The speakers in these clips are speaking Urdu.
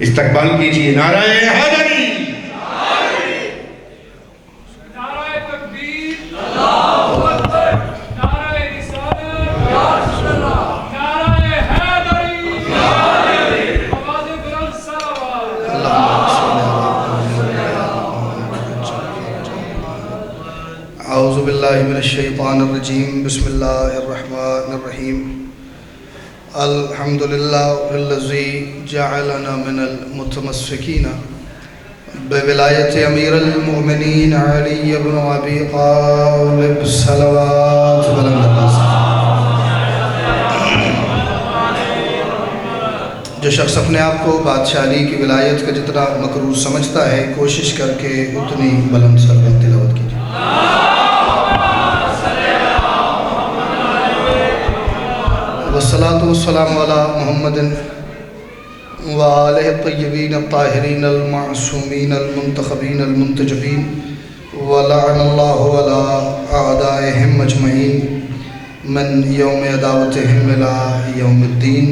استقبال کیجئے نعرہ حیدری، نعرہ تکبیر، اللہ اکبر، نعرہ رسالت، نعرہ حیدری، آواز بلند صلوات۔ اعوذ باللہ من الشیطان الرجیم، بسم اللہ الرحمن الرحیم۔ الحمدللہ الذی جعلنا من المتمسکین بولایت امیر المؤمنین علی بن ابی طالب صلوات بلند۔ جو شخص اپنے آپ کو بادشاہ علی کی ولایت کا جتنا مقروض سمجھتا ہے، کوشش کر کے اتنی بلند صلوات تلاوت کیجیے۔ والصلاة والسلام علی محمد وآلہ الطیبین الطاہرین المعصومین المنتخبین المنتجبین، ولعن اللہ علی اعدائہم اجمعین من یوم عداوتہم الی یوم الدین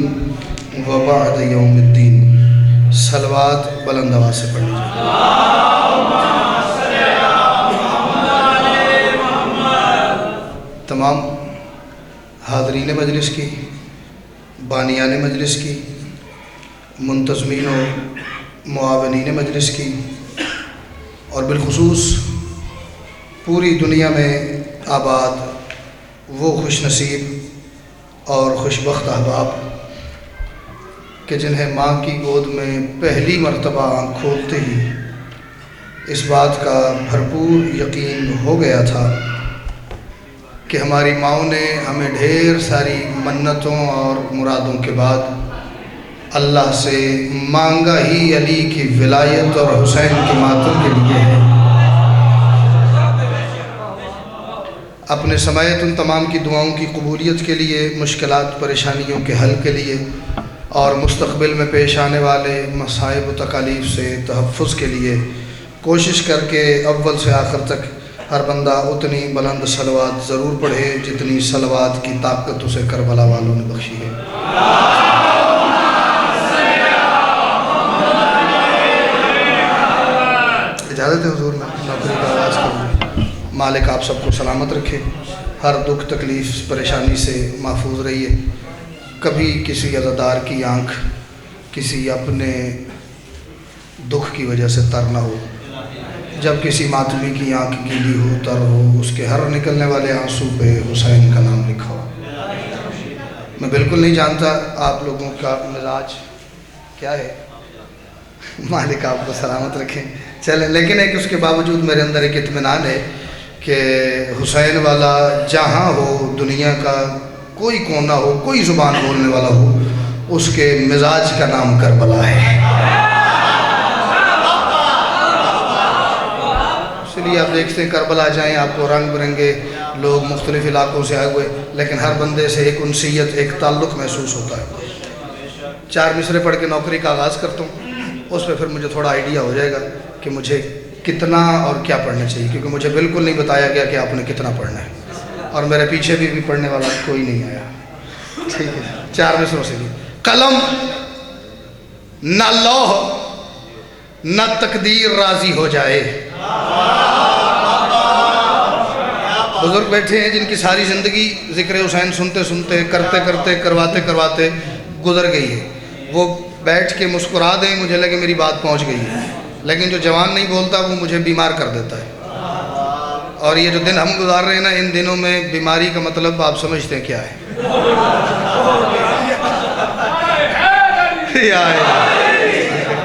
وبعد یوم الدین۔ صلوات بلند آواز سے پڑھ لیجیے۔ تمام حاضرین مجلس کی، بانیان مجلس کی، منتظمین و معاونین مجلس کی، اور بالخصوص پوری دنیا میں آباد وہ خوش نصیب اور خوشبخت احباب کہ جنہیں ماں کی گود میں پہلی مرتبہ آنکھ کھولتے ہی اس بات کا بھرپور یقین ہو گیا تھا کہ ہماری ماؤں نے ہمیں ڈھیر ساری منتوں اور مرادوں کے بعد اللہ سے مانگا ہی علی کی ولایت اور حسین کے ماتم کے لیے ہے۔ اپنے سمیت ان تمام کی دعاؤں کی قبولیت کے لیے، مشکلات پریشانیوں کے حل کے لیے، اور مستقبل میں پیش آنے والے مصائب و تکالیف سے تحفظ کے لیے کوشش کر کے اول سے آخر تک ہر بندہ اتنی بلند صلوات ضرور پڑھے جتنی صلوات کی طاقت اسے کربلا والوں نے بخشی ہے۔ اجازت ہے حضور، میں نوکری کا آغاز کروں۔ مالک آپ سب کو سلامت رکھے، ہر دکھ تکلیف پریشانی سے محفوظ رہیے، کبھی کسی عزادار کی آنکھ کسی اپنے دکھ کی وجہ سے تر نہ ہو، جب کسی ماتمی کی آنکھ گیلی ہو تر ہو، اس کے ہر نکلنے والے آنسو پہ حسین کا نام لکھا ہو۔ میں بالکل نہیں جانتا آپ لوگوں کا مزاج کیا ہے، مالک آپ کو سلامت رکھیں چلیں، لیکن ایک اس کے باوجود میرے اندر ایک اطمینان ہے کہ حسین والا جہاں ہو، دنیا کا کوئی کونا ہو، کوئی زبان بولنے والا ہو، اس کے مزاج کا نام کربلا ہے۔ اس لیے آپ دیکھتے ہیں کربلا جائیں آپ کو رنگ برنگے لوگ مختلف علاقوں سے آئے ہوئے، لیکن ہر بندے سے ایک انسیت، ایک تعلق محسوس ہوتا ہے۔ 4 مصرے پڑھ کے نوکری کا آغاز کرتا ہوں، اس پہ پھر مجھے تھوڑا آئیڈیا ہو جائے گا کہ مجھے کتنا اور کیا پڑھنا چاہیے، کیونکہ مجھے بالکل نہیں بتایا گیا کہ آپ نے کتنا پڑھنا ہے، اور میرے پیچھے بھی پڑھنے والا کوئی نہیں آیا۔ ٹھیک ہے، 4 مصروں سے بھی۔ قلم نہ لوح نہ تقدیر راضی ہو جائے۔ بزرگ بیٹھے ہیں جن کی ساری زندگی ذکر حسین سنتے سنتے، کرتے کرتے، کرواتے کرواتے گزر گئی ہے، وہ بیٹھ کے مسکرا دیں مجھے لگے میری بات پہنچ گئی ہے، لیکن جو جوان نہیں بولتا وہ مجھے بیمار کر دیتا ہے۔ اور یہ جو دن ہم گزار رہے ہیں نا، ان دنوں میں بیماری کا مطلب آپ سمجھتے ہیں کیا ہے؟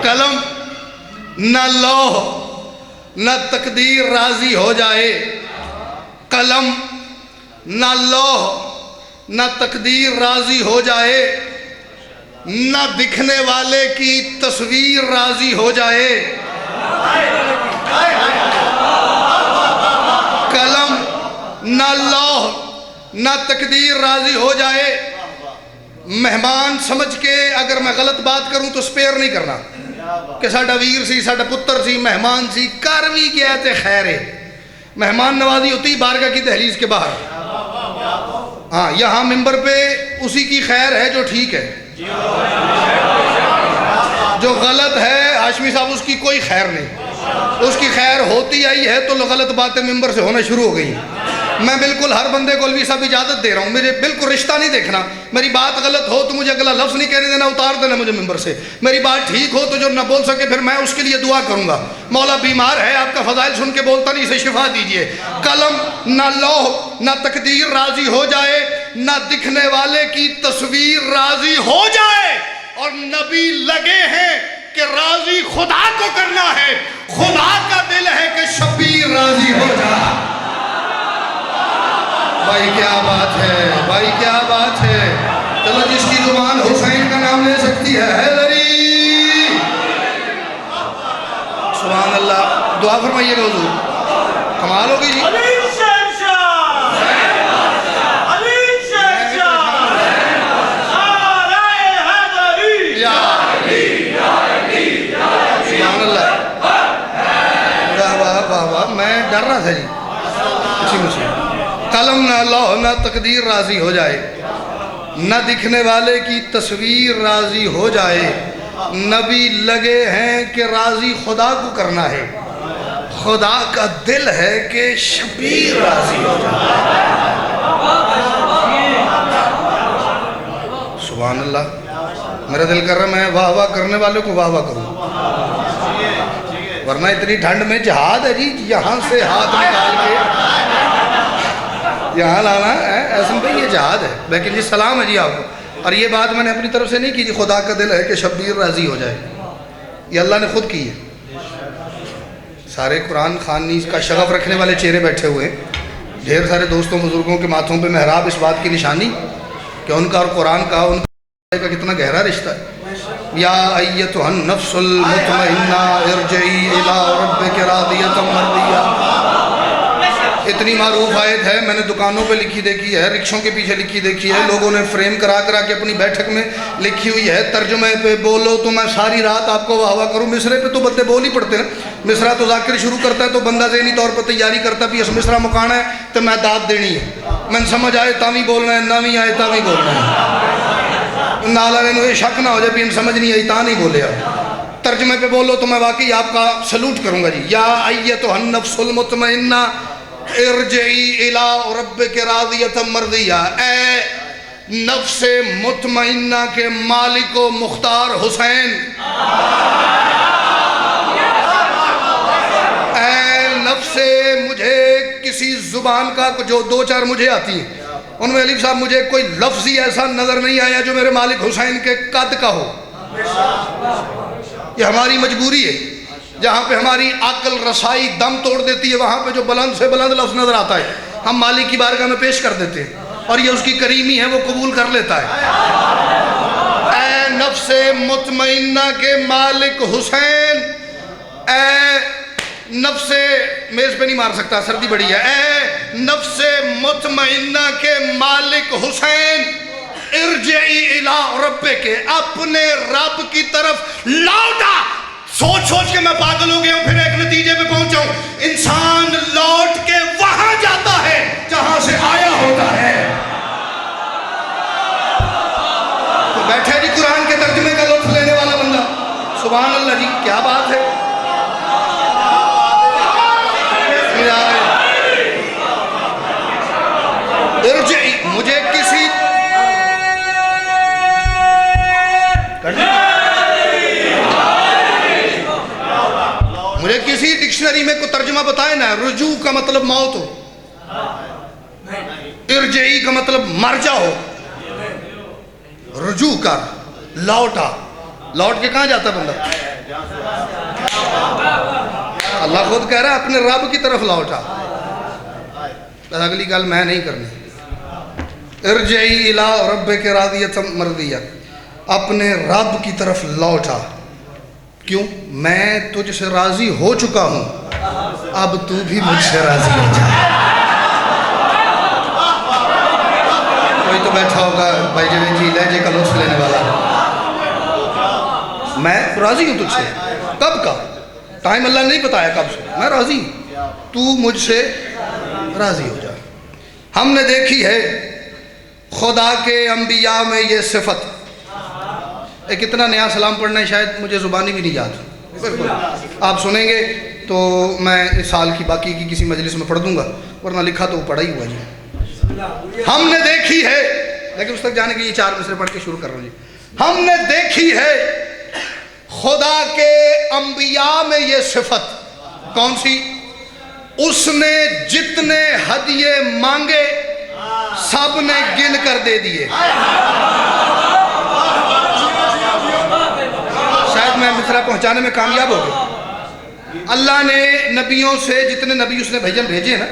قلم نہ لوح نہ تقدیر راضی ہو جائے، قلم نہ لوح نہ تقدیر راضی ہو جائے، نہ دکھنے والے کی تصویر راضی ہو جائے، قلم نہ لوح نہ تقدیر راضی ہو جائے۔ مہمان سمجھ کے اگر میں غلط بات کروں تو سپیئر نہیں کرنا کہ ساڈا ویر سی، ساڈا پتر سی، مہمان سی، کر بھی گیا تے خیر ہے۔ مہمان نوازی ہوتی بارگاہ کی دہلیز کے باہر، ہاں یہاں ممبر پہ اسی کی خیر ہے جو ٹھیک ہے، جو غلط ہے ہاشمی صاحب اس کی کوئی خیر نہیں، اس کی خیر ہوتی آئی ہے تو غلط باتیں ممبر سے ہونا شروع ہو گئی ہیں۔ میں بالکل ہر بندے کو الوی صاحب اجازت دے رہا ہوں، مجھے بالکل رشتہ نہیں دیکھنا، میری بات غلط ہو تو مجھے اگلا لفظ نہیں کہنے دینا، اتار دینا مجھے ممبر سے، میری بات ٹھیک ہو تو جو نہ بول سکے پھر میں اس کے لیے دعا کروں گا، مولا بیمار ہے آپ کا فضائل سن کے بولتا نہیں، اسے شفا دیجئے۔ قلم نہ لوح نہ تقدیر راضی ہو جائے، نہ دکھنے والے کی تصویر راضی ہو جائے، اور نبی لگے ہیں کہ راضی خدا کو کرنا ہے، خدا کا دل ہے کہ شبیر راضی ہو جائے۔ بھائی کیا بات ہے، بھائی کیا بات ہے، چلو جس کی زبان حسین کا نام لے سکتی ہے حیدری، سبحان اللہ، دعا فرمائیے گا حضور، کمال ہوگی جی۔ سبحان اللہ، واہ واہ، میں ڈر رہا تھا جی اسی میں سے۔ قلم نہ لوح نہ تقدیر راضی ہو جائے، نہ دکھنے والے کی تصویر راضی ہو جائے، نبی لگے ہیں کہ راضی خدا کو کرنا ہے، خدا کا دل ہے کہ شبیر راضی ہو جائے۔ سبحان اللہ، میرا دل کر رہا میں واہ واہ کرنے والوں کو واہ واہ کروں، ورنہ اتنی ٹھنڈ میں جہاد ہے جی، یہاں سے ہاتھ نکال کے یہاں لانا ہے، ایسا بھائی یہ جہاد ہے۔ لیکن جی سلام ہے جی آپ کو، اور یہ بات میں نے اپنی طرف سے نہیں کی جی، خدا کا دل ہے کہ شبیر راضی ہو جائے، یہ اللہ نے خود کی ہے۔ سارے قرآن خوانی کا شغف رکھنے والے چہرے بیٹھے ہوئے ہیں، ڈھیر سارے دوستوں بزرگوں کے ماتھوں پہ محراب، اس بات کی نشانی کہ ان کا اور قرآن کا ان کا کتنا گہرا رشتہ ہے۔ یا ایتھا النفس المطمئنہ ارجعی الی ربک راضیۃ مرضیہ، اتنی معروف آیت ہے، میں نے دکانوں پہ لکھی دیکھی ہے، رکشوں کے پیچھے لکھی دیکھی ہے، لوگوں نے فریم کرا کرا کے اپنی بیٹھک میں لکھی ہوئی ہے، ترجمے پہ بولو تو میں ساری رات آپ کو واہ واہ کروں۔ مصرے پہ تو بندے بول ہی پڑتے ہیں، مصرع تو ذاکر شروع کرتا ہے تو بندہ ذہنی طور پر تیاری کرتا بھی اس مصرع مکانا ہے تو میں داد دینی ہے، میں سمجھ آئے تاوی بولنا ہے، ناوی آئے تاوی بولنا ہے، نالا نے یہ شک نہ ہو جائے بھی ان سمجھ نہیں آئی تا نہیں بولے آپ، ترجمے پہ بولو تو میں واقعی آپ کا سلوٹ کروں گا جی۔ یا ایتھا النفس المطمئنہ ارجعی الی ربک راضیۃ مرضیہ، اے نفس مطمئنہ کے مالک و مختار حسین، اے نفس، مجھے کسی زبان کا جو دو چار مجھے آتی ہیں ان میں علی صاحب مجھے کوئی لفظ ہی ایسا نظر نہیں آیا جو میرے مالک حسین کے قد کا ہو۔ یہ ہماری مجبوری ہے، جہاں پہ ہماری عقل رسائی دم توڑ دیتی ہے وہاں پہ جو بلند سے بلند لفظ نظر آتا ہے ہم مالک کی بارگاہ میں پیش کر دیتے ہیں، اور یہ اس کی کریمی ہے، وہ قبول کر لیتا ہے۔ اے نفس مطمئنہ کے مالک حسین، اے نفس، میز پہ نہیں مار سکتا سردی بڑی ہے، اے نفس مطمئنہ کے مالک حسین، ارجعی الی ربک، اپنے رب کی طرف لوٹا۔ سوچ سوچ کے میں پاگل ہو گیا ہوں، پھر ایک نتیجے پہ پہنچا ہوں، انسان لوٹ کے وہاں جاتا ہے جہاں سے آیا ہوتا ہے۔ تو بیٹھے جی قرآن کے ترجمے کا لطف لینے والا بندہ، سبحان اللہ جی، کیا بات ہے۔ ارجعی، مجھے کسی ڈکشنری میں کوئی ترجمہ بتائے نا، رجوع کا مطلب موت ہو، ارجعی کا مطلب مر جاؤ، رجوع کر، لوٹا، لوٹ کے کہاں جاتا بندہ؟ اللہ خود کہہ رہا ہے اپنے رب کی طرف لوٹا، اگلی گل میں نہیں کرنی۔ ارجعی الی ربک راضیۃ مرضیہ، اپنے رب کی طرف لوٹا، کیوں؟ میں تجھ سے راضی ہو چکا ہوں، اب تو بھی مجھ سے راضی ہو جا۔ کوئی تو بیٹھا ہوگا بھائی جی لہجے کا لطف لینے والا، میں راضی ہوں تجھ سے، کب کا ٹائم اللہ نے نہیں بتایا کب سے، میں راضی ہوں، تو مجھ سے راضی ہو جا۔ ہم نے دیکھی ہے خدا کے انبیاء میں یہ صفت، ایک اتنا نیا سلام پڑھنا ہے شاید مجھے زبانی بھی نہیں یاد. بالکل آپ سنیں گے تو میں اس سال کی باقی کی کسی مجلس میں پڑھ دوں گا, ورنہ لکھا تو پڑھا ہی ہوا جی. ہم نے دیکھی ہے, لیکن اس تک جانے کے یہ 4 مصرے پڑھ کے شروع کر رہا ہوں جی. ہم نے دیکھی ہے خدا کے انبیاء میں یہ صفت. کون سی؟ اس نے جتنے ہدیے مانگے سب نے گن کر دے دیے. شاید میں مصرع پہنچانے میں کامیاب ہو گیا. اللہ نے نبیوں سے, جتنے نبی اس نے بھیجے نا,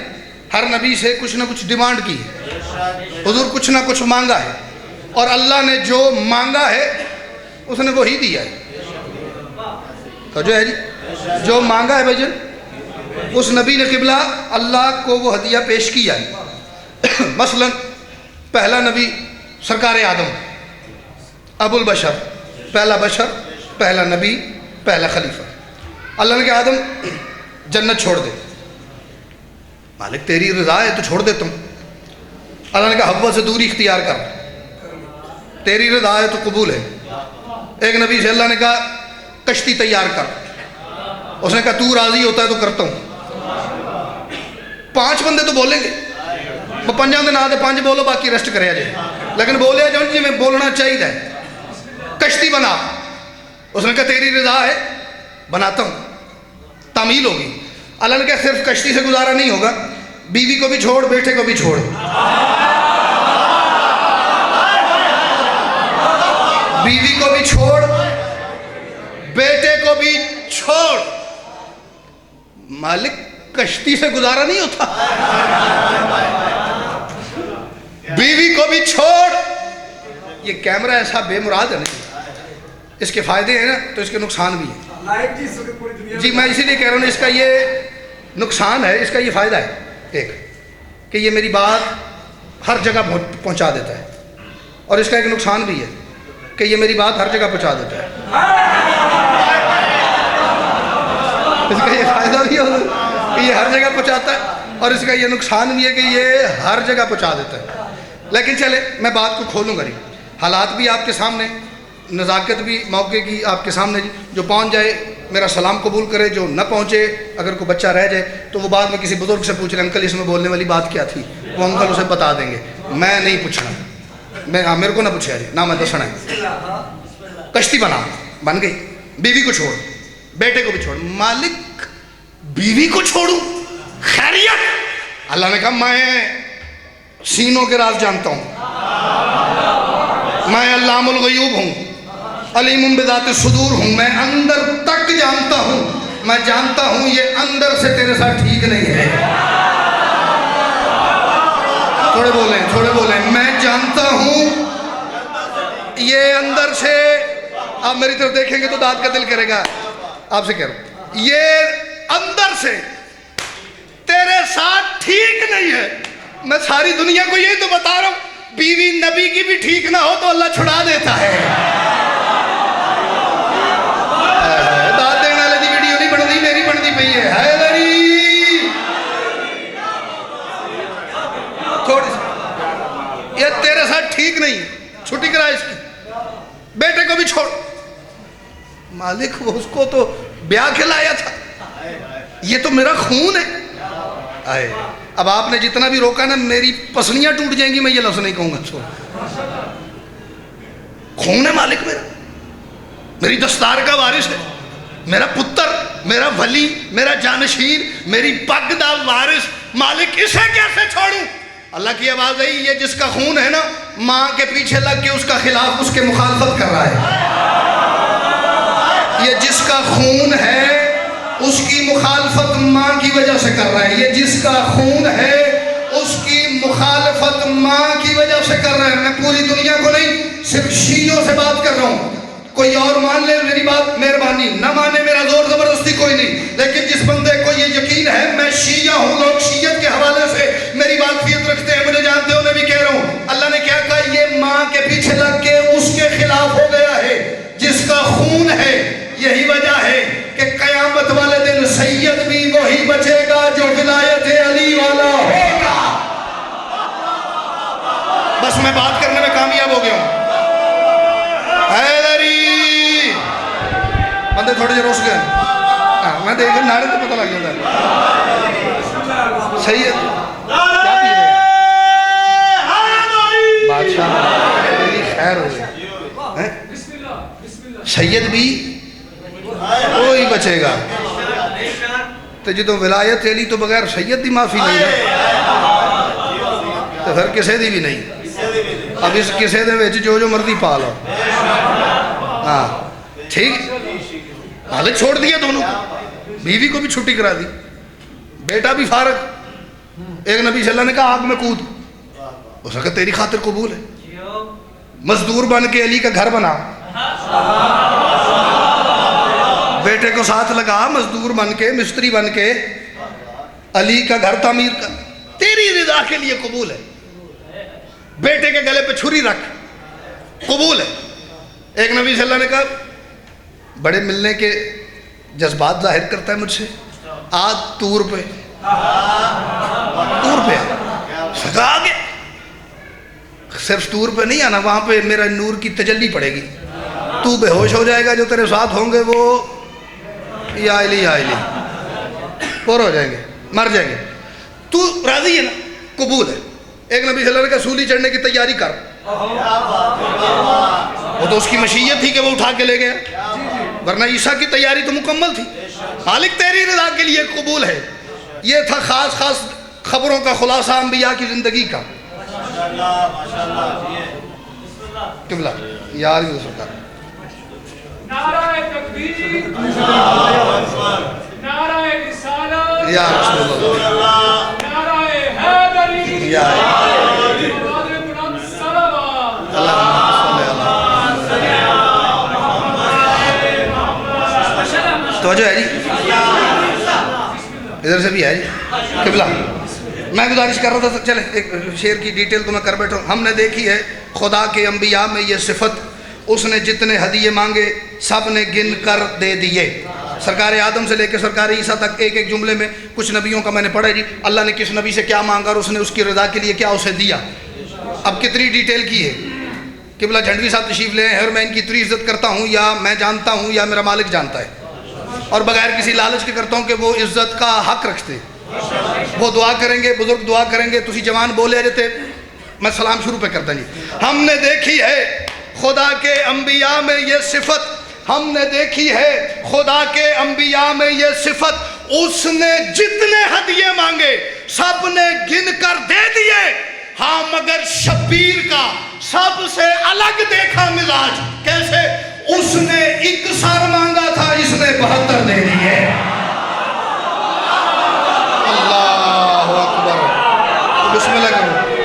ہر نبی سے کچھ نہ کچھ ڈیمانڈ کی ہے. حضور کچھ نہ کچھ مانگا ہے, اور اللہ نے جو مانگا ہے اس نے وہی دیا ہے. تو جو ہے جی, جو مانگا ہے بھائی اس نبی نے قبلہ اللہ کو وہ ہدیہ پیش کیا ہے. مثلا پہلا نبی سرکار آدم, ابو البشر, پہلا بشر, پہلا نبی, پہلا خلیفہ. اللہ نے کہا آدم جنت چھوڑ دے. مالک تیری رضا ہے تو چھوڑ دیتا ہوں. اللہ نے کہا حوا سے دوری اختیار کر, تیری رضا ہے تو قبول ہے. ایک نبی سے اللہ نے کہا کشتی تیار کر, اس نے کہا تو راضی ہوتا ہے تو کرتا ہوں. 5 بندے تو بولیں گے, 5 دن آدھے 5 بولو باقی ریسٹ کرے جائے, لیکن بولے جو جی میں بولنا چاہیے. کشتی بنا, اس نے کہا تیری رضا ہے بناتا ہوں. تعمیل ہوگی. اللہ نے کہا صرف کشتی سے گزارا نہیں ہوگا, بیوی کو بھی چھوڑ, بیٹے کو بھی چھوڑ. بیوی کو بھی چھوڑ, بیٹے کو بھی چھوڑ. مالک کشتی سے گزارا نہیں ہوتا. بیوی کو بھی چھوڑ. یہ کیمرہ ایسا بے مراد ہے نا, اس کے فائدے ہیں نا تو اس کے نقصان بھی ہیں جی. میں اسی لیے کہہ رہا ہوں اس کا یہ نقصان ہے, اس کا یہ فائدہ ہے ایک کہ یہ میری بات ہر جگہ پہنچا دیتا ہے, اور اس کا ایک نقصان بھی ہے کہ یہ میری بات ہر جگہ پہنچا دیتا ہے. اس کا یہ فائدہ بھی ہے کہ یہ ہر جگہ پہنچاتا ہے, اور اس کا یہ نقصان بھی ہے کہ یہ ہر جگہ پہنچا دیتا ہے. لیکن چلے میں بات کو کھولوں گا نہیں. حالات بھی آپ کے سامنے, نزاکت بھی موقع کی آپ کے سامنے جی. جو پہنچ جائے میرا سلام قبول کرے, جو نہ پہنچے اگر کوئی بچہ رہ جائے تو وہ بعد میں کسی بزرگ سے پوچھ لے انکل اس میں بولنے والی بات کیا تھی, وہ انکل اسے بتا دیں گے. میں نہیں پوچھنا, میرے کو نہ پوچھا جی, نہ میں دسنا ہے. کشتی بن گئی. بیوی کو چھوڑ, بیٹے کو بھی چھوڑ. مالک بیوی کو چھوڑوں خیریت؟ اللہ نے کہا میں سینوں کے راز جانتا ہوں, میں علام الغیوب ہوں, علیم بذات الصدور ہوں. میں اندر تک جانتا ہوں. میں جانتا ہوں یہ اندر سے تیرے ساتھ ٹھیک نہیں ہے. تھوڑے بولیں. میں جانتا ہوں یہ اندر سے, آپ میری طرف دیکھیں گے تو داد کا دل کرے گا. آپ سے کہہ رہا ہوں یہ اندر سے تیرے ساتھ ٹھیک نہیں ہے. میں ساری دنیا کو یہی تو بتا رہا ہوں, بیوی نبی کی بھی ٹھیک نہ ہو تو اللہ چھڑا دیتا ہے. داد دینے والے دی ویڈیو نہیں بنتی, میری بنتی پئی ہے. حیدری تھوڑی سی یہ تیرے ساتھ ٹھیک نہیں, چھٹی کرا اس کی. بیٹے کو بھی چھوڑ. مالک وہ اس کو تو بیاہ کھلایا تھا, یہ تو میرا خون ہے. آئے اب آپ نے جتنا بھی روکا نا میری پسلیاں ٹوٹ جائیں گی, میں یہ لفظ نہیں کہوں گا. چھوڑ, خون ہے مالک میرا, میری دستار کا وارث ہے, میرا پتر, میرا ولی, میرا جانشین, میری پگ دا وارث. مالک اسے کیسے چھوڑوں؟ اللہ کی آواز ہے یہ جس کا خون ہے نا ماں کے پیچھے لگ کے اس کا خلاف, اس کے مخالفت کر رہا ہے. یہ جس کا خون ہے اس کی مخالفت ماں کی وجہ سے کر رہا ہے. یہ جس کا خون ہے اس کی مخالفت ماں کی وجہ سے کر رہا ہے. میں پوری دنیا کو نہیں, صرف شیعوں سے بات کر رہا ہوں. کوئی اور مان لے میری بات مہربانی, نہ مانے میرا زور زبردستی کوئی نہیں. لیکن جس بندے کو یہ یقین ہے میں شیعہ ہوں, لوگ شیعت کے حوالے سے میری واقفیت رکھتے ہیں, مجھے جانتے ہو, میں بھی کہہ رہا ہوں. اللہ نے کیا کہا, یہ ماں کے پیچھے لگ کے اس کے خلاف ہو گیا ہے. جس کا خون ہے یہی وجہ ہے کہ قیامت والے دن سید بھی وہی بچے گا جو ولایت علی والا ہوگا. بس میں بات کرنے میں کامیاب ہو گیا ہوں. حیدری تھوڑے جہے رس گئے میں دیکھ نعرے تو پتہ لگ جاتا ہے سید کیا پی رہے ہیں بادشاہ میری خیر ہو گئی سید بھی وہی بچے گا تو جدوں ولایت علی تو بغیر سید دی معافی نہیں ہے تو پھر کسے دی بھی نہیں اب اس کسے دے وچ جو مرضی پا لو ہاں ٹھیک حالت چھوڑ دیا دونوں بیوی کو بھی چھٹی کرا دی بیٹا بھی فارغ ایک نبی صلی اللہ نے کہا آگ میں کود اس نے کہا تیری خاطر قبول ہے مزدور بن کے علی کا گھر بنا بیٹے کو ساتھ لگا مزدور بن کے مستری بن کے علی کا گھر تعمیر کر تیری رضا کے لیے قبول ہے بیٹے کے گلے پہ چھری رکھ قبول ہے ایک نبی صلی اللہ نے کہا بڑے ملنے کے جذبات ظاہر کرتا ہے مجھ سے آج طور پہ سکا گیا صرف طور پہ نہیں آنا وہاں پہ میرا نور کی تجلی پڑے گی تو بے ہوش ہو جائے گا جو تیرے ساتھ ہوں گے وہ یا علی پور ہو جائیں گے مر جائیں گے تو راضی ہے نا قبول ہے ایک نبی صلی اللہ علیہ وسلم کا سولی چڑھنے کی تیاری کر وہ تو اس کی مشیت تھی کہ وہ اٹھا کے لے گیا ورنہ عیسیٰ کی تیاری تو مکمل تھی خالق تیری رضا کے لیے قبول ہے یہ تھا خاص خبروں کا خلاصہ انبیاء کی زندگی کا قبلہ یار بھی سرکار نعرہ تکبیر نعرہ رسالت یا رسول اللہ نعرہ حیدری یا توجہ ہے جی ادھر سے بھی ہے جی قبلہ میں گزارش کر رہا تھا چلے ایک شعر کی ڈیٹیل تو میں کر بیٹھا ہوں ہم نے دیکھی ہے خدا کے انبیاء میں یہ صفت اس نے جتنے ہدیے مانگے سب نے گن کر دے دیے سرکار آدم سے لے کے سرکار عیسیٰ تک ایک ایک جملے میں کچھ نبیوں کا میں نے پڑھا جی اللہ نے کس نبی سے کیا مانگا اور اس نے اس کی رضا کے لیے کیا اسے دیا اب کتنی ڈیٹیل کی ہے قبلہ جھنڈوی صاحب تشریف لے ہیں اور میں ان کی اتنی عزت کرتا ہوں یا میں جانتا ہوں یا میرا مالک جانتا ہے اور بغیر کسی لالچ کے کرتا ہوں کہ وہ عزت کا حق رکھتے وہ دعا کریں گے بزرگ دعا کریں گے تسی جوان بولے جاتے میں سلام شروع پہ کرتا جی ہم نے دیکھی ہے خدا کے انبیاء میں یہ صفت ہم نے دیکھی ہے خدا کے انبیاء میں یہ صفت اس نے جتنے ہدیے مانگے سب نے گن کر دے دیے ہاں مگر شبیر کا سب سے الگ دیکھا مزاج کیسے اس نے ایک سار مانگا تھا اس نے 72 دے دیے اللہ اکبر بسم اللہ کرو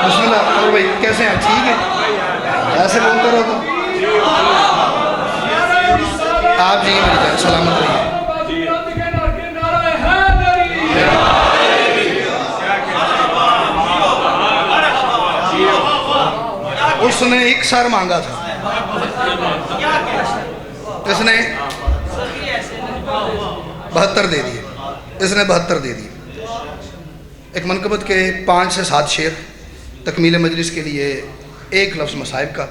بسم اللہ اور بھائی کیسے ہیں ٹھیک ہے ایسے بولتے رہو تو آپ جی میری جان سلامت رہیے اس نے ایک سر مانگا تھا اس نے 72 دے دیے اس نے 72 دے دیے ایک منقبت کے 5 سے 7 شعر تکمیل مجلس کے لیے ایک لفظ مصائب کا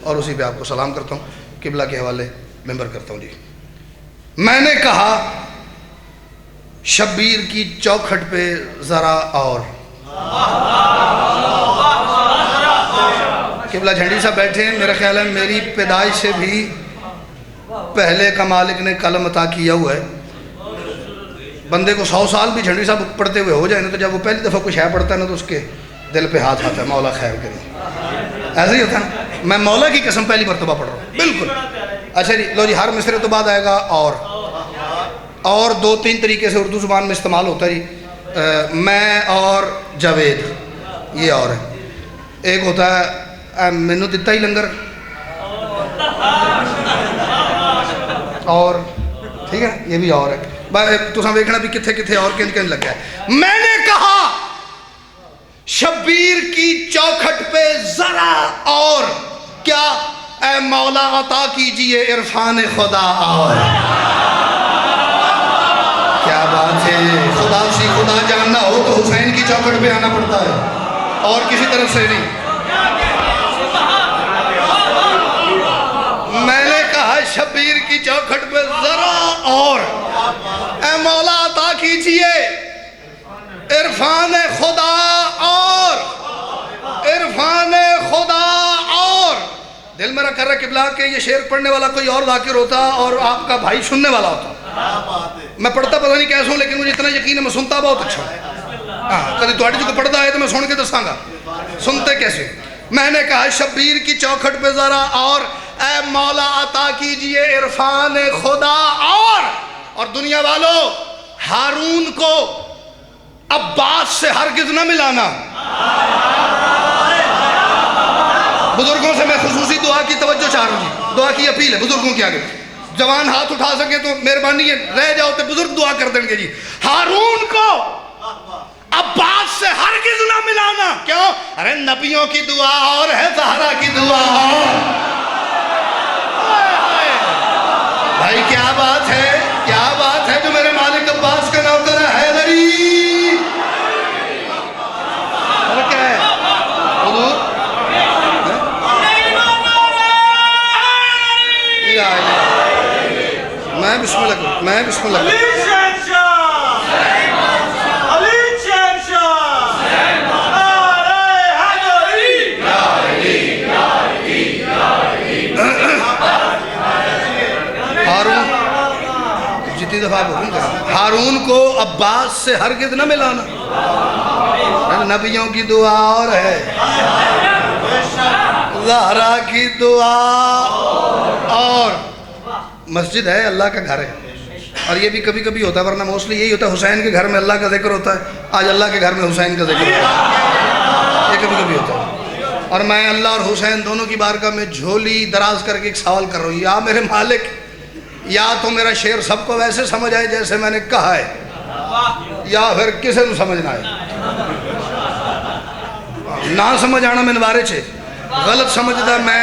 اور اسی پہ آپ کو سلام کرتا ہوں قبلہ کے حوالے ممبر کرتا ہوں جی میں نے کہا شبیر کی چوکھٹ پہ ذرا اور قبلہ جھنڈی صاحب بیٹھے ہیں میرا خیال ہے میری پیدائش سے بھی پہلے کا مالک نے قلم عطا کیا ہوا ہے بندے کو 100 سال بھی جھنڈی صاحب پڑھتے ہوئے ہو جائے نا تو جب وہ پہلی دفعہ کچھ ہے پڑھتا ہے نا تو اس کے دل پہ ہاتھ آتا ہے مولا خیر کرے ایسا ہی ہوتا ہے نا میں مولا کی قسم پہلی مرتبہ پڑھ رہا ہوں بالکل اچھا جی لو جی ہر مصرے تو بعد آئے گا اور 2-3 طریقے سے اردو زبان میں استعمال ہوتا ہے جی میں اور جاوید یہ اور ہے ایک ہوتا ہے مینو دتا ہی لنگر اور ٹھیک ہے یہ بھی اور ہے تو ویکھنا بھی کتنے کتنے اور کنج کنج لگا ہے میں نے کہا شبیر کی چوکھٹ پہ ذرا اور کیا اے مولا عطا کیجئے عرفان خدا اور کیا بات ہے خدا سی خدا جاننا ہو تو حسین کی چوکھٹ پہ آنا پڑتا ہے اور کسی طرف سے نہیں میں نے کہا کی چوکھٹ پہ ذرا اور اے مولا عطا کیجئے عرفان خدا اور عرفان خدا اور دل میرا کر رہا قبلہ کہ یہ شعر پڑھنے والا کوئی اور ذاکر ہوتا اور آپ کا بھائی سننے والا ہوتا. میں پڑھتا پتہ نہیں کیسا ہوں لیکن مجھے اتنا یقین ہے میں سنتا بہت اچھا ہوں. ہاں کبھی تھوڑی جو پڑھتا ہے تو میں سن کے دساں گا سنتے کیسے. میں نے کہا شبیر کی چوکھٹ پہ ذرا اور اے مولا عطا کیجئے عرفان خدا اور دنیا والو ہارون کو عباس سے ہرگز نہ ملانا. بزرگوں سے میں خصوصی دعا کی توجہ چاہ رہا ہوں جی. دعا کی اپیل ہے بزرگوں کے آگے. جوان ہاتھ اٹھا سکے تو مہربانی ہے رہ جاؤ تو بزرگ دعا کر دیں گے جی. ہارون کو عباس سے ہرگز نہ ملانا. کیوں؟ ارے نبیوں کی دعا اور ہے زہرا کی دعا اور. بھائی کیا بات ہے جو میرے مالک عباس کا نوکر ہے حیدری. اور کیا ہے حضور میں بسم اللہ جتنی دفعہ حکم کرا ہارون کو عباس سے ہرگز نہ ملانا. نبیوں کی دعا اور ہے زہرا کی دعا اور. مسجد ہے اللہ کا گھر ہے اور یہ بھی کبھی کبھی ہوتا ہے ورنہ موسٹلی یہی ہوتا ہے حسین کے گھر میں اللہ کا ذکر ہوتا ہے. آج اللہ کے گھر میں حسین کا ذکر ہوتا ہے. یہ کبھی کبھی ہوتا ہے. اور میں اللہ اور حسین دونوں کی بارگاہ میں جھولی دراز کر کے ایک سوال کر رہا ہوں. یا میرے مالک یا تو میرا شعر سب کو ویسے سمجھ آئے جیسے میں نے کہا ہے یا پھر کسے کو سمجھنا ہے. نہ سمجھ آنا میں نوارے چھے غلط سمجھتا میں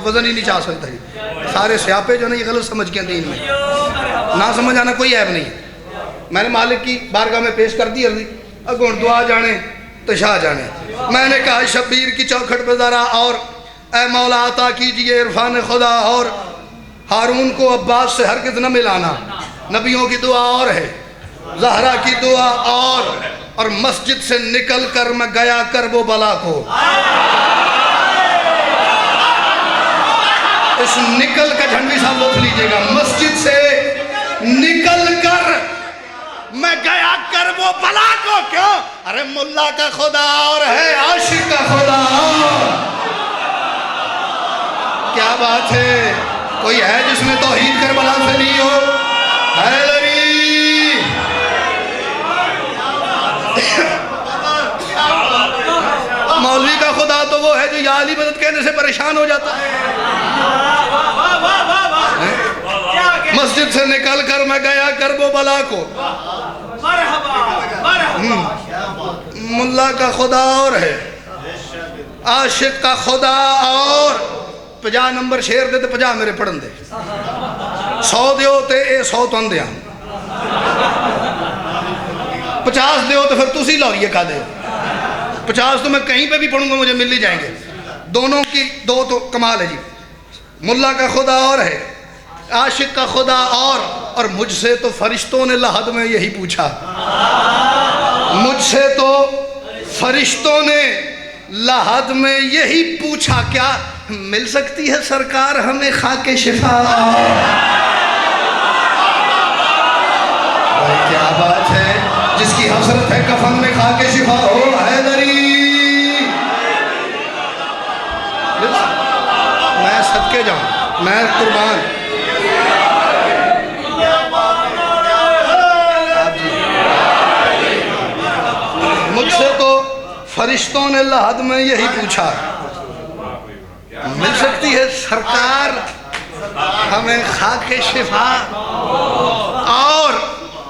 وزن ہی نہیں چاہ سکتا. سارے سیاپے جو نہیں غلط سمجھ کے دین میں نہ سمجھ آنا کوئی عیب نہیں. میں نے مالک کی بارگاہ میں پیش کر دی عرضی اگوڑ دعا جانے تشاہ جانے. میں نے کہا شبیر کی چوکھٹ پہ ذرا اور اے مولا عطا کیجئے عرفان خدا اور ہارون کو عباس سے ہرگز نہ ملانا. نبیوں کی دعا اور ہے زہرا کی دعا اور مسجد سے نکل کر میں گیا کرب و بلا کو. اس نکل کا جھنڈی صاحب لوٹ لیجئے گا. مسجد سے نکل کر میں گیا کرب و بلا کو. کیوں؟ ارے ملا کا خدا اور ہے عاشق کا خدا اور. کیا بات ہے. کوئی ہے جس نے توحید کربلا سے لی ہو؟ حیدری مولوی کا خدا تو وہ ہے جو یا علی مدد کہنے سے پریشان ہو جاتا ہے. مسجد سے نکل کر میں گیا کرب و بلا کو. ملا کا خدا اور ہے عاشق کا خدا اور. 50 نمبر شیر دے تے 50 میرے پڑھن دے. 100 دیو تے اے 100 تو اندیاں 50 دیو تو پھر تسی لاؤ کا دے. 50 تو میں کہیں پہ بھی پڑھوں گا مجھے مل ہی جائیں گے. دونوں کی دو تو کمال ہے جی. ملا کا خدا اور ہے عاشق کا خدا اور مجھ سے تو فرشتوں نے لحد میں یہی پوچھا. مجھ سے تو فرشتوں نے لحد میں یہی پوچھا کیا مل سکتی ہے سرکار ہمیں خاک شفا. کیا بات ہے. جس کی حسرت ہے کفن میں خاک شفا ہو حیدری. میں صدقے جاؤں میں قربان. مجھ سے تو فرشتوں نے لحد میں یہی پوچھا مل سکتی ہے سرکار ہمیں خاک شفا. اور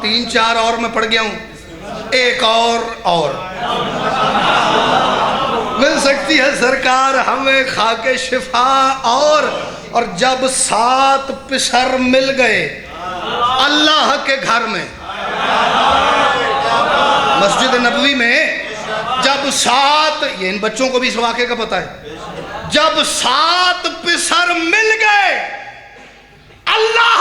3-4 اور میں پڑھ گیا ہوں. ایک اور مل سکتی ہے سرکار ہمیں خاک شفا اور جب 7 پسر مل گئے اللہ کے گھر میں مسجد نبوی میں جب 7 یہ ان بچوں کو بھی اس واقعے کا پتہ ہے. جب 7 پسر مل گئے اللہ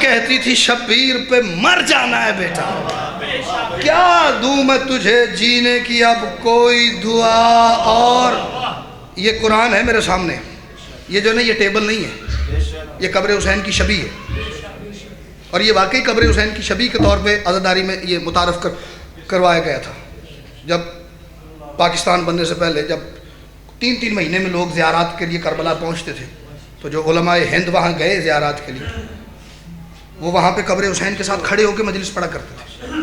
کہتی تھی شبیر پہ مر جانا ہے بیٹا، کیا دوں میں تجھے جینے کی اب کوئی دعا. اور یہ قرآن ہے میرے سامنے، یہ جو ہے نا یہ ٹیبل نہیں ہے، یہ قبر حسین کی شبیہ ہے. اور یہ واقعی قبر حسین کی شبیہ کے طور پہ عزاداری میں یہ متعارف کروایا گیا تھا. جب پاکستان بننے سے پہلے جب 3 مہینے میں لوگ زیارات کے لیے کربلا پہنچتے تھے، تو جو علماء ہند وہاں گئے زیارات کے لیے، وہ وہاں پہ قبر حسین کے ساتھ کھڑے ہو کے مجلس پڑھا کرتے تھے.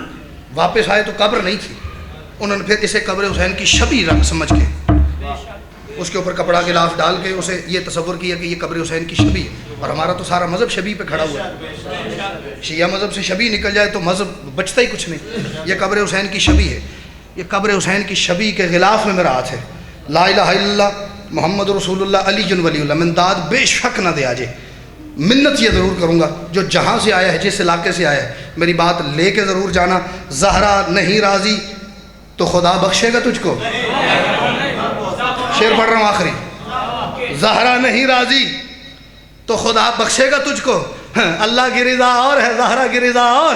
واپس آئے تو قبر نہیں تھی، انہوں نے پھر اسے قبر حسین کی شبیہ رنگ سمجھ کے اس کے اوپر کپڑا غلاف ڈال کے اسے یہ تصور کیا کہ یہ قبر حسین کی شبیہ ہے. اور ہمارا تو سارا مذہب شبیہ پہ کھڑا ہوا ہے. شیعہ مذہب سے شبیہ نکل جائے تو مذہب بچتا ہی کچھ نہیں. یہ قبر حسین کی شبیہ ہے. یہ قبر حسین کی شبیہ کے غلاف میں میرا ہاتھ ہے. لا الہ الا اللہ محمد رسول اللہ علی ولی اللہ. من داد بے شک نہ دے آجے. منت یہ ضرور کروں گا جو جہاں سے آیا ہے، جس علاقے سے آیا ہے، میری بات لے کے ضرور جانا. زہرا نہیں راضی تو خدا بخشے گا تجھ کو. شعر پڑھ رہا ہوں آخری. زہرا نہیں راضی تو خدا بخشے گا تجھ کو. اللہ کی رضا اور ہے، زہرا کی رضا اور.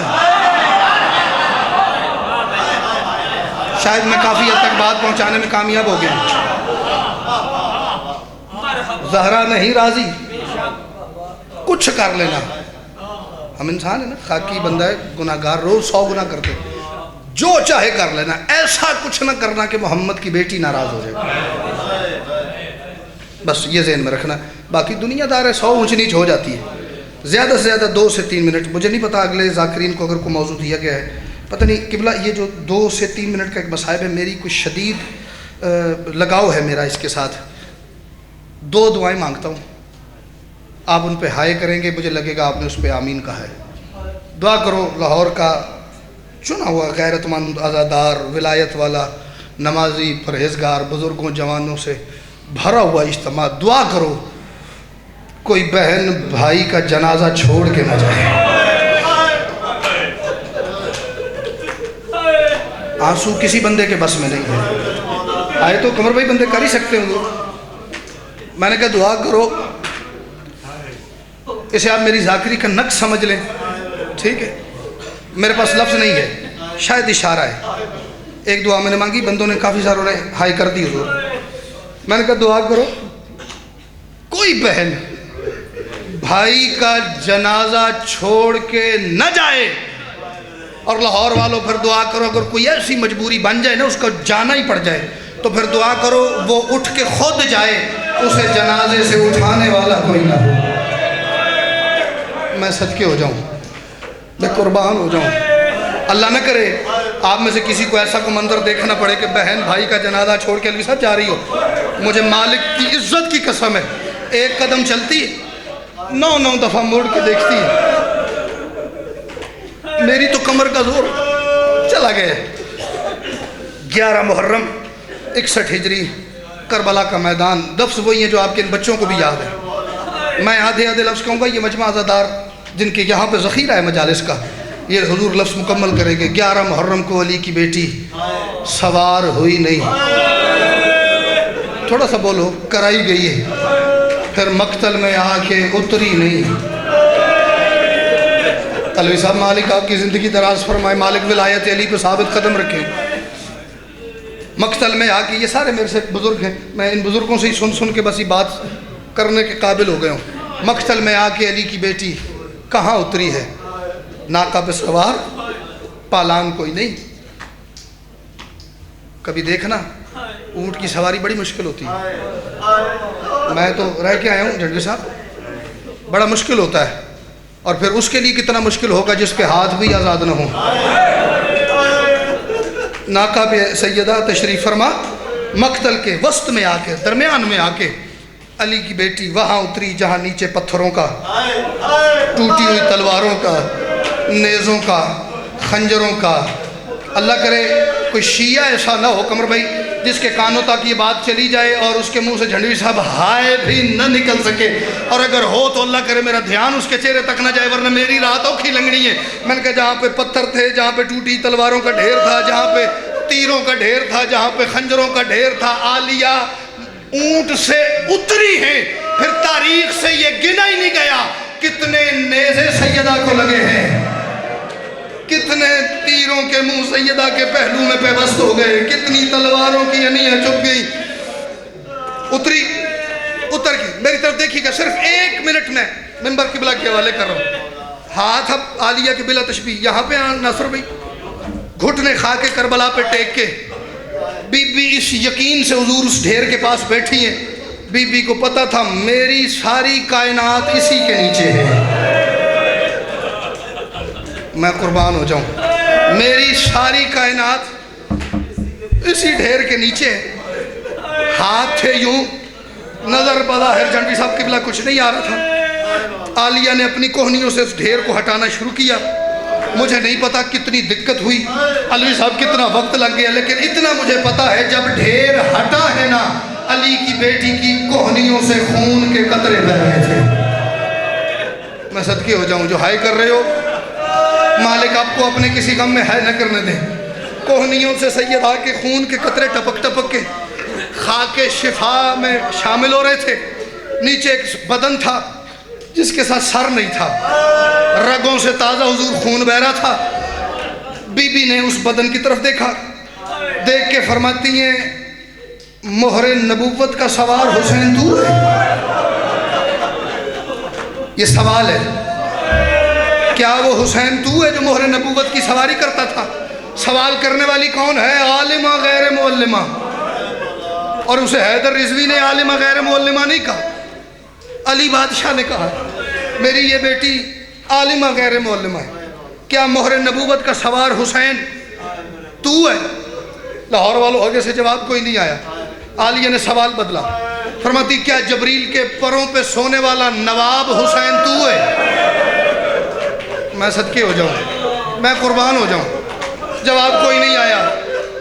شاید میں کافی حد تک بات پہنچانے میں کامیاب ہو گیا. زہرا نہیں راضی کچھ کر لینا. ہم انسان ہیں نا، خاکی بندہ ہے، گناہگار، روز 100 گناہ کرتے، جو چاہے کر لینا، ایسا کچھ نہ کرنا کہ محمد کی بیٹی ناراض ہو جائے. بس یہ ذہن میں رکھنا. باقی دنیا دار ہے، 100 اونچ نیچ ہو جاتی ہے. زیادہ سے زیادہ 2 سے 3 منٹ. مجھے نہیں پتا اگلے ذاکرین کو اگر کوئی موضوع دیا گیا ہے، پتہ نہیں قبلہ. یہ جو 2 سے 3 منٹ کا ایک مصائب ہے، میری کوئی شدید لگاؤ ہے میرا اس کے ساتھ. 2 دعائیں مانگتا ہوں، آپ ان پہ ہائے کریں گے، مجھے لگے گا آپ نے اس پہ آمین کہا ہے. دعا کرو لاہور کا چنا ہوا غیرت مند عزادار ولایت والا نمازی پرہیزگار بزرگوں جوانوں سے بھرا ہوا اجتماع. دعا کرو کوئی بہن بھائی کا جنازہ چھوڑ کے نہ جائے. آنسو کسی بندے کے بس میں نہیں ہے. آئے تو قمر بھائی بندے کر ہی سکتے ہوں. میں نے کہا دعا کرو. اسے آپ میری ذاکری کا نقص سمجھ لیں، ٹھیک ہے. میرے پاس لفظ نہیں ہے، شاید اشارہ ہے. ایک دعا میں نے مانگی، بندوں نے کافی ساروں نے ہائی کر دی حضور. میں نے کہا دعا کرو کوئی بہن بھائی کا جنازہ چھوڑ کے نہ جائے. اور لاہور والوں پھر دعا کرو اگر کوئی ایسی مجبوری بن جائے نا، اس کو جانا ہی پڑ جائے، تو پھر دعا کرو وہ اٹھ کے خود جائے، اسے جنازے سے اٹھانے والا کوئی نہ ہو. میں صدقے ہو جاؤں، میں قربان ہو جاؤں. اللہ نہ کرے آپ میں سے کسی کو ایسا کو منظر دیکھنا پڑے کہ بہن بھائی کا جنازہ چھوڑ کے ساتھ جا رہی ہو. مجھے مالک کی عزت کی قسم ہے، 1 قدم چلتی 9 دفعہ مڑ کے دیکھتی ہے. میری تو کمر کا زور چلا گیا. 11 محرم 61 ہجری کربلا کا میدان. لفظ وہی ہیں جو آپ کے ان بچوں کو بھی یاد ہے. میں آدھے لفظ کہوں گا. یہ مجمع عزادار جن کے یہاں پہ ذخیرہ ہے مجالس کا، یہ حضور لفظ مکمل کریں گے. 11 محرم کو علی کی بیٹی سوار ہوئی نہیں، تھوڑا سا بولو، کرائی گئی ہے، پھر مقتل میں آ کے اتری نہیں. علوی صاحب مالک آپ کی زندگی دراز فرمائے، مالک ولایت علی پہ ثابت قدم رکھیں. مقتل میں آ کے، یہ سارے میرے سے بزرگ ہیں، میں ان بزرگوں سے ہی سن کے بس یہ بات کرنے کے قابل ہو گئے ہوں. مقتل میں آ کے علی کی بیٹی کہاں اتری ہے؟ ناقہ پہ سوار، پالان کوئی نہیں. کبھی دیکھنا اونٹ کی سواری بڑی مشکل ہوتی ہے. میں تو رہ کے آیا ہوں جھنڈوی صاحب، بڑا مشکل ہوتا ہے. اور پھر اس کے لیے کتنا مشکل ہوگا جس کے ہاتھ بھی آزاد نہ ہوں. ناقہ پہ سیدہ تشریف فرما، مقتل کے وسط میں آ کے، درمیان میں آ کے علی کی بیٹی وہاں اتری جہاں نیچے پتھروں کا، ٹوٹی ہوئی تلواروں کا، نیزوں کا، خنجروں کا. اللہ کرے کوئی شیعہ ایسا نہ ہو قمر بھائی جس کے کانوں تک یہ بات چلی جائے اور اس کے منہ سے جھنڈوی صاحب ہائے بھی نہ نکل سکے. اور اگر ہو تو اللہ کرے میرا دھیان اس کے چہرے تک نہ جائے، ورنہ میری رات اوکھی لنگنی ہے. میں نے کہا جہاں پہ پتھر تھے، جہاں پہ ٹوٹی تلواروں کا ڈھیر تھا، جہاں پہ تیروں کا ڈھیر تھا، جہاں پہ خنجروں کا ڈھیر تھا، عالیہ اونٹ سے اتری ہے. پھر تاریخ سے یہ گنا ہی نہیں گیا کتنے نیزے سیدہ کو لگے ہیں، کتنے تیروں کے منہ سیدہ کے پہلو میں پیوست ہو گئے، کتنی تلواروں کی انیاں چپ گئی، اتر کی میری طرف دیکھیے گا، صرف 1 منٹ میں منبر قبلہ کے حوالے کر رہا ہوں، ہاتھ اب عالیہ کے بلا تشبیہ یہاں پہ ناصر بھائی گھٹنے خاک کربلا پہ ٹیک کے بی بی اس یقین سے حضور اس ڈھیر کے پاس بیٹھی ہیں، بی بی کو پتا تھا میری ساری کائنات اسی کے نیچے ہے، میں قربان ہو جاؤں، میری ساری کائنات اسی ڈھیر کے نیچے ہے، ہاتھ تھے یوں، نظر بظاہر جنبی صاحب قبلہ کچھ نہیں آ رہا تھا، عالیہ نے اپنی کوہنیوں سے اس ڈھیر کو ہٹانا شروع کیا، مجھے نہیں پتا کتنی دقت ہوئی، علی صاحب کتنا وقت لگ گیا، لیکن اتنا مجھے پتا ہے جب ڈھیر ہٹا ہے نا، علی کی بیٹی کی کوہنیوں سے خون کے قطرے بہ رہے تھے۔ میں صدقے ہو جاؤں، جو ہائے کر رہے ہو مالک آپ کو اپنے کسی غم میں ہائے نہ کرنے دیں، کوہنیوں سے سیدہ کے خون کے قطرے ٹپک ٹپک کے خاک شفا میں شامل ہو رہے تھے، نیچے ایک بدن تھا جس کے ساتھ سر نہیں تھا، رگوں سے تازہ حضور خون بہ رہا تھا، بی بی نے اس بدن کی طرف دیکھا، دیکھ کے فرماتی ہیں مہر نبوت کا سوار حسین تو ہے؟ یہ سوال ہے، کیا وہ حسین تو ہے جو مہر نبوت کی سواری کرتا تھا؟ سوال کرنے والی کون ہے؟ عالمہ غیر معلمہ، اور اسے حیدر رضوی نے عالمہ غیر معلمہ نہیں کہا، علی بادشاہ نے کہا میری یہ بیٹی عالمہ غیر معلمہ ہے، کیا مہر نبوت کا سوار حسین تو ہے؟ لاہور والوں آگے سے جواب کوئی نہیں آیا، عالیہ نے سوال بدلا، فرماتی کیا جبریل کے پروں پہ سونے والا نواب حسین تو ہے؟ میں صدقے ہو جاؤں، میں قربان ہو جاؤں، جواب کوئی نہیں آیا،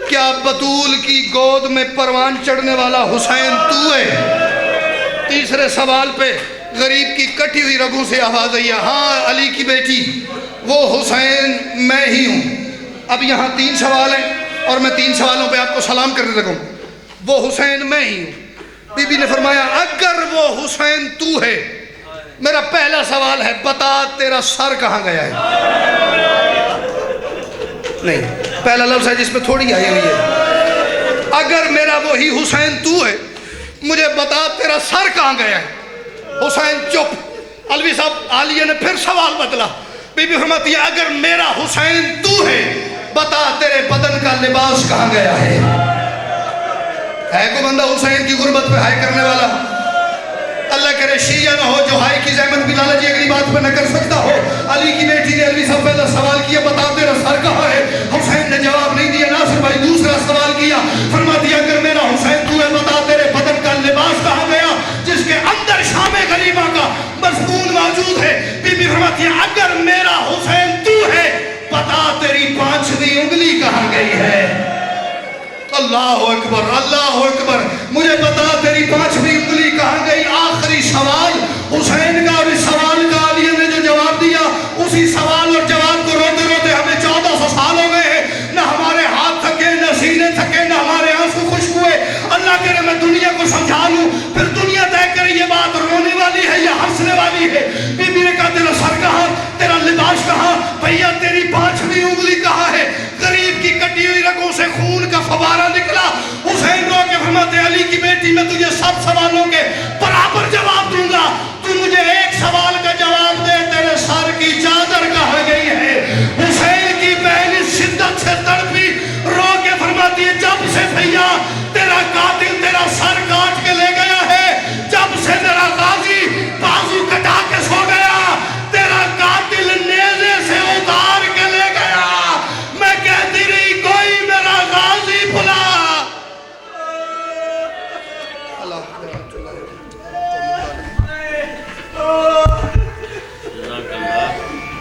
کیا بطول کی گود میں پروان چڑھنے والا حسین تو ہے؟ تیسرے سوال پہ غریب کی کٹی ہوئی رگوں سے آواز آئی، ہاں علی کی بیٹی وہ حسین میں ہی ہوں۔ اب یہاں 3 سوال ہیں اور میں 3 سوالوں پہ آپ کو سلام کرنے لگوں، وہ حسین میں ہی ہوں۔ بی بی نے فرمایا اگر وہ حسین تو ہے، میرا پہلا سوال ہے بتا تیرا سر کہاں گیا ہے؟ نہیں، پہلا لفظ ہے جس پہ تھوڑی آئی ہوئی ہے، اگر میرا وہی حسین تو ہے مجھے بتا تیرا سر کہاں گیا ہے؟ حسین چپ، علوی صاحب عالیہ نے پھر سوال بدلا، بی بی فرماتی ہے اگر میرا حسین تو ہے بتا تیرے بدن کا لباس کہاں گیا ہے؟ کوئی بندہ حسین کی غربت پہ ہائے کرنے والا؟ اللہ کرے شیعہ نہ ہو جو ہائے کی زحمت بھی لالا جی اگلی بات پہ نہ کر سکتا ہو۔ علی کی بیٹی نے علی صاحب پہلا سوال کیا بتا تیرا سر کہاں ہے؟ حسین نے جواب نہیں دیا، ناصر بھائی دوسرا سوال کیا، فرما دیا اگر میرا حسین تو ہے بتا تیرے بدن کا لباس کہاں گیا جس کے اندر شام غریبہ کا مضمون موجود ہے؟ بی بی فرماتی ہے اگر میرا حسین تو ہے بتا تیری 5ویں انگلی کہاں گئی ہے؟ اللہ اکبر، اللہ اکبر، مجھے بتا تیری 5ویں انگلی